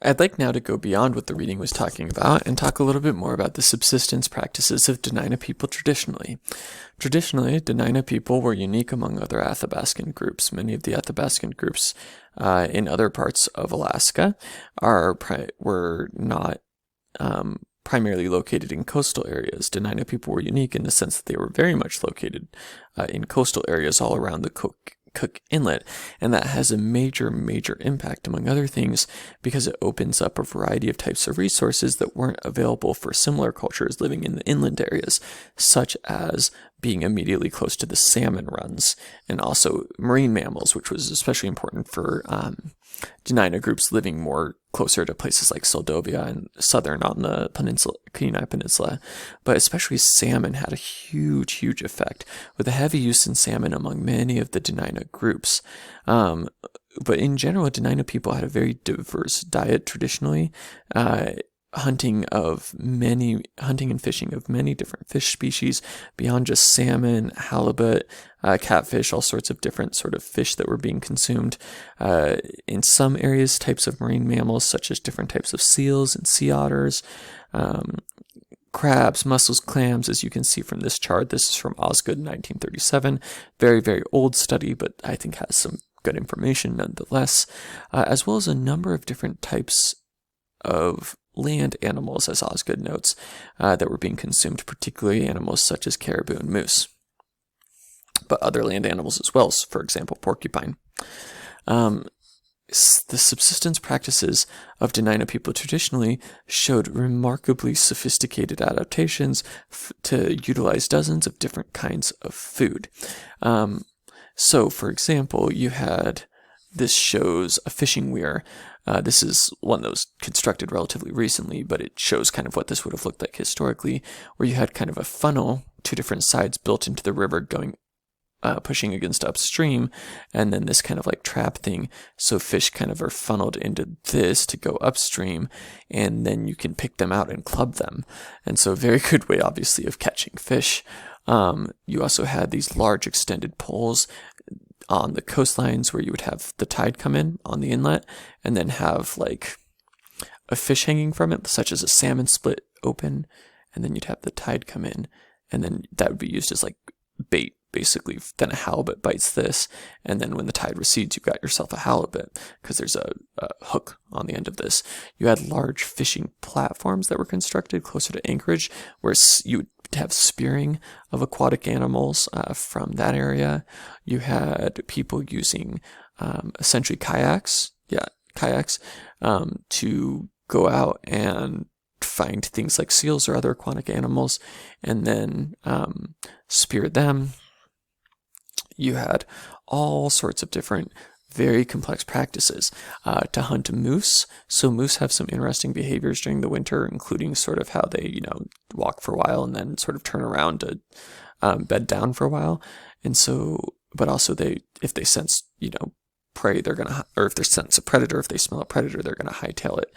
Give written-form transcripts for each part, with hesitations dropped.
I'd like now to go beyond what the reading was talking about and talk a little bit more about the subsistence practices of Denia people traditionally. Traditionally, Denia people were unique among other Athabascan groups. Many of the Athabascan groups in other parts of Alaska were not primarily located in coastal areas. Denia people were unique in the sense that they were very much located in coastal areas all around the Cook Inlet, and that has a major impact, among other things, because it opens up a variety of types of resources that weren't available for similar cultures living in the inland areas, such as being immediately close to the salmon runs, and also marine mammals, which was especially important for Denia groups living more closer to places like Soldovia and southern on the Kenai Peninsula. But especially salmon had a huge effect, with a heavy use in salmon among many of the Denia groups. But in general, Denia people had a very diverse diet traditionally. Hunting and fishing of many different fish species beyond just salmon, halibut, catfish, all sorts of different sort of fish that were being consumed. In some areas, types of marine mammals such as different types of seals and sea otters, crabs, mussels, clams, as you can see from this chart. This is from Osgood 1937. Very old study, but I think has some good information nonetheless, as well as a number of different types of land animals, as Osgood notes, that were being consumed, particularly animals such as caribou and moose, but other land animals as well, for example, porcupine. The subsistence practices of Denia people traditionally showed remarkably sophisticated adaptations to utilize dozens of different kinds of food. So, for example, this shows a fishing weir. This is one that was constructed relatively recently, but it shows kind of what this would have looked like historically, where you had kind of a funnel, two different sides built into the river going, pushing against upstream, and then this kind of like trap thing. So fish kind of are funneled into this to go upstream, and then you can pick them out and club them. And so a very good way, obviously, of catching fish. You also had these large extended poles on the coastlines where you would have the tide come in on the inlet and then have like a fish hanging from it, such as a salmon split open, and then you'd have the tide come in, and then that would be used as like bait, basically. Then a halibut bites this, and then when the tide recedes, you've got yourself a halibut because there's a hook on the end of this. You had large fishing platforms that were constructed closer to anchorage, where you would have spearing of aquatic animals from that area. You had people using essentially kayaks to go out and find things like seals or other aquatic animals and then spear them. You had all sorts of different very complex practices to hunt moose. So moose have some interesting behaviors during the winter, including sort of how they, walk for a while and then sort of turn around to bed down for a while. And so, but also if they sense, prey, or if they sense a predator, if they smell a predator, they're going to hightail it.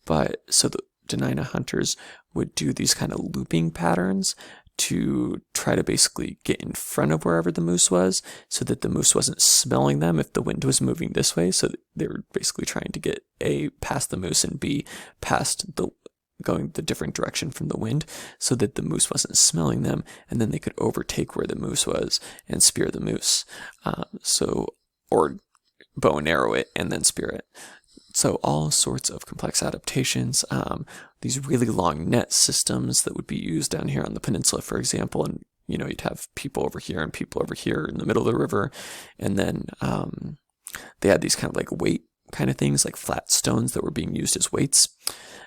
But so the Denia hunters would do these kind of looping patterns to try to basically get in front of wherever the moose was so that the moose wasn't smelling them if the wind was moving this way. So they were basically trying to get A, past the moose, and B, going the different direction from the wind so that the moose wasn't smelling them, and then they could overtake where the moose was and spear the moose. Or bow and arrow it and then spear it. So all sorts of complex adaptations, these really long net systems that would be used down here on the peninsula, for example, and you'd have people over here and people over here in the middle of the river, and then they had these kind of like weight kind of things, like flat stones that were being used as weights,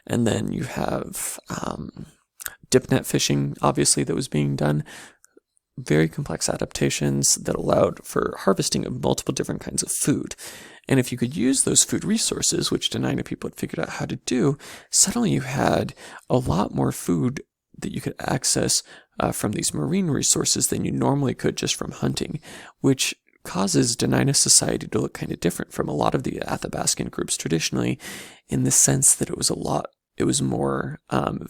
and then you have dip net fishing, obviously, that was being done. Very complex adaptations that allowed for harvesting of multiple different kinds of food. And if you could use those food resources, which Denia people had figured out how to do, suddenly you had a lot more food that you could access from these marine resources than you normally could just from hunting, which causes Denia society to look kind of different from a lot of the Athabascan groups traditionally, in the sense that it was a lot it was more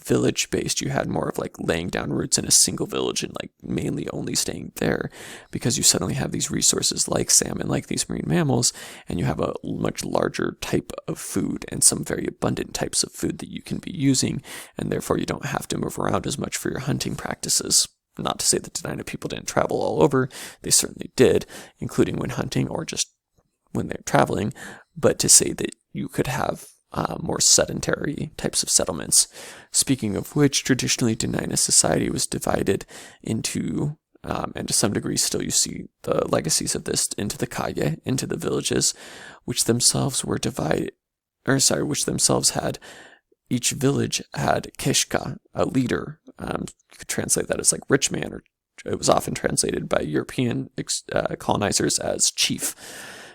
village based. You had more of like laying down roots in a single village and like mainly only staying there, because you suddenly have these resources like salmon, like these marine mammals, and you have a much larger type of food and some very abundant types of food that you can be using, and therefore you don't have to move around as much for your hunting practices. Not to say that Denia people didn't travel all over, they certainly did, including when hunting or just when they're traveling, but to say that you could have more sedentary types of settlements. Speaking of which, traditionally Denia society was divided into, and to some degree still you see the legacies of this, into the calle, into the villages, which themselves were divided, which themselves had, each village had keshka, a leader. You could translate that as like rich man, or it was often translated by European colonizers as chief.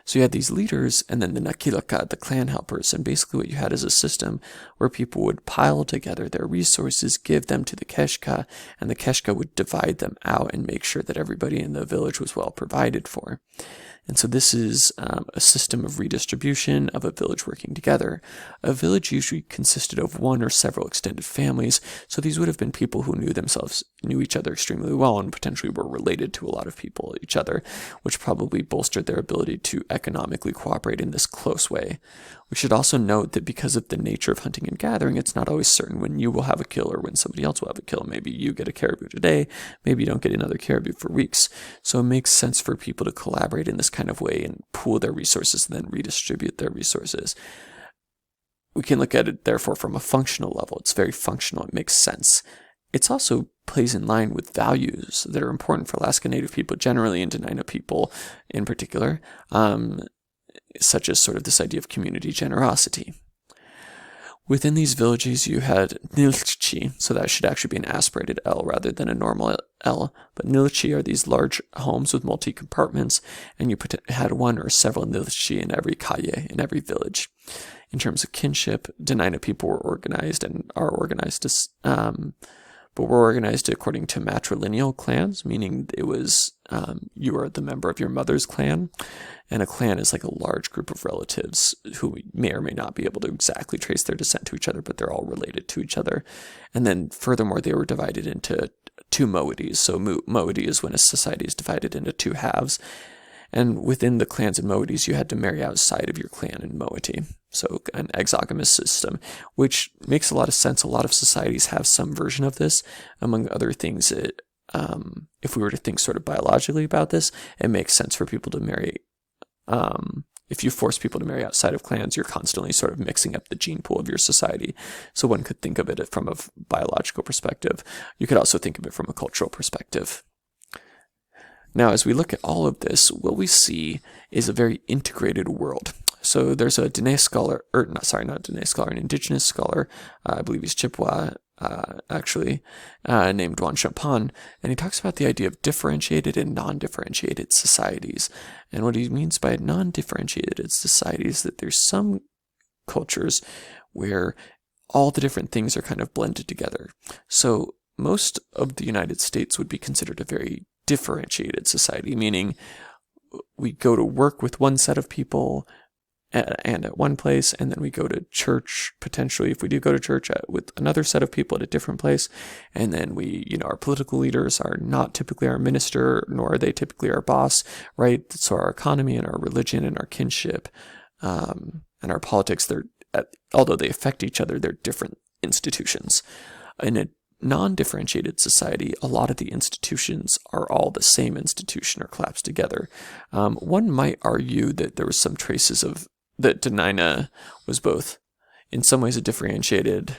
So you had these leaders, and then the nakilaka, the clan helpers, and basically what you had is a system where people would pile together their resources, give them to the keshka, and the keshka would divide them out and make sure that everybody in the village was well provided for. And so this is a system of redistribution of a village working together. A village usually consisted of one or several extended families, so these would have been people who knew each other extremely well and potentially were related to a lot of people, each other, which probably bolstered their ability to economically cooperate in this close way. We should also note that because of the nature of hunting and gathering, it's not always certain when you will have a kill or when somebody else will have a kill. Maybe you get a caribou today, maybe you don't get another caribou for weeks. So it makes sense for people to collaborate in this kind of way and pool their resources and then redistribute their resources. We can look at it, therefore, from a functional level. It's very functional. It makes sense. It also plays in line with values that are important for Alaska Native people generally, and Denia people in particular, such as sort of this idea of community generosity. Within these villages, you had nilchi, so that should actually be an aspirated L rather than a normal L. But nilchi are these large homes with multi-compartments, and you had one or several nilchi in every calle, in every village. In terms of kinship, Denia people were organized and are organized as, but were organized according to matrilineal clans, meaning it was you are the member of your mother's clan, and a clan is like a large group of relatives who may or may not be able to exactly trace their descent to each other, but they're all related to each other. And then furthermore, they were divided into two moieties. So moiety is when a society is divided into two halves. And within the clans and moieties, you had to marry outside of your clan and moiety. So an exogamist system, which makes a lot of sense. A lot of societies have some version of this. Among other things, if we were to think sort of biologically about this, it makes sense for people to marry. If you force people to marry outside of clans, you're constantly sort of mixing up the gene pool of your society. So one could think of it from a biological perspective. You could also think of it from a cultural perspective. Now, as we look at all of this, what we see is a very integrated world. So there's a Dene scholar, an indigenous scholar, I believe he's Chippewa, named Juan Champagne, and he talks about the idea of differentiated and non-differentiated societies. And what he means by non-differentiated societies is that there's some cultures where all the different things are kind of blended together. So most of the United States would be considered a very differentiated society, meaning we go to work with one set of people and at one place, and then we go to church, potentially, if we do go to church, with another set of people at a different place, and then our political leaders are not typically our minister, nor are they typically our boss, right? So our economy and our religion and our kinship and our politics, although they affect each other, they're different institutions. In a non-differentiated society, a lot of the institutions are all the same institution or collapsed together. One might argue that there was some traces of that Denia was both in some ways a differentiated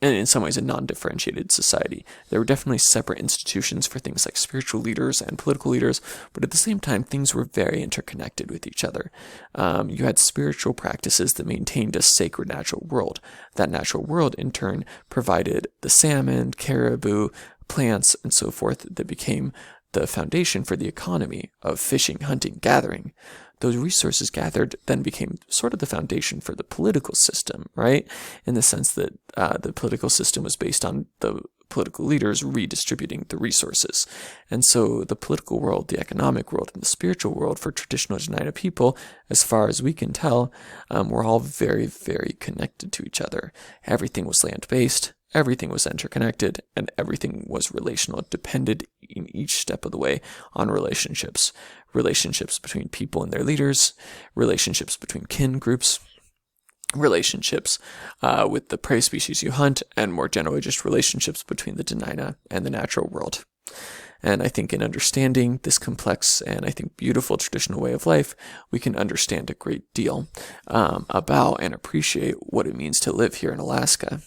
and in some ways a non-differentiated society. There were definitely separate institutions for things like spiritual leaders and political leaders, but at the same time, things were very interconnected with each other. You had spiritual practices that maintained a sacred natural world. That natural world, in turn, provided the salmon, caribou, plants, and so forth that became the foundation for the economy of fishing, hunting, gathering. Those resources gathered then became sort of the foundation for the political system, right? In the sense that the political system was based on the political leaders redistributing the resources. And so the political world, the economic world, and the spiritual world for traditional Denia people, as far as we can tell, were all very, very connected to each other. Everything was land-based, everything was interconnected, and everything was relational. It depended in each step of the way on relationships. Relationships between people and their leaders, relationships between kin groups, relationships with the prey species you hunt, and more generally just relationships between the Denia and the natural world. And I think in understanding this complex and I think beautiful traditional way of life, we can understand a great deal about and appreciate what it means to live here in Alaska.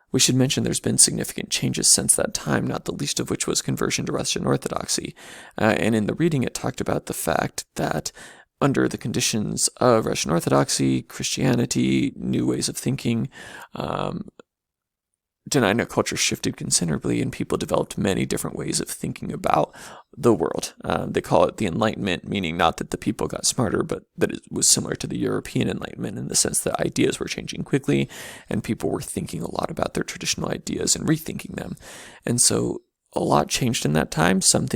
We should mention there's been significant changes since that time, not the least of which was conversion to Russian Orthodoxy. And in the reading, it talked about the fact that under the conditions of Russian Orthodoxy, Christianity, new ways of thinking, Denia culture shifted considerably, and people developed many different ways of thinking about the world. They call it the Enlightenment, meaning not that the people got smarter, but that it was similar to the European Enlightenment in the sense that ideas were changing quickly, and people were thinking a lot about their traditional ideas and rethinking them. And so a lot changed in that time. Some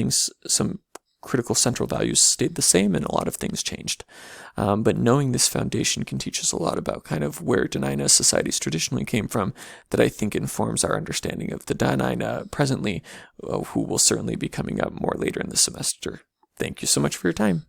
critical central values stayed the same, and a lot of things changed. But knowing this foundation can teach us a lot about kind of where Denia societies traditionally came from, that I think informs our understanding of the Denia presently, who will certainly be coming up more later in the semester. Thank you so much for your time.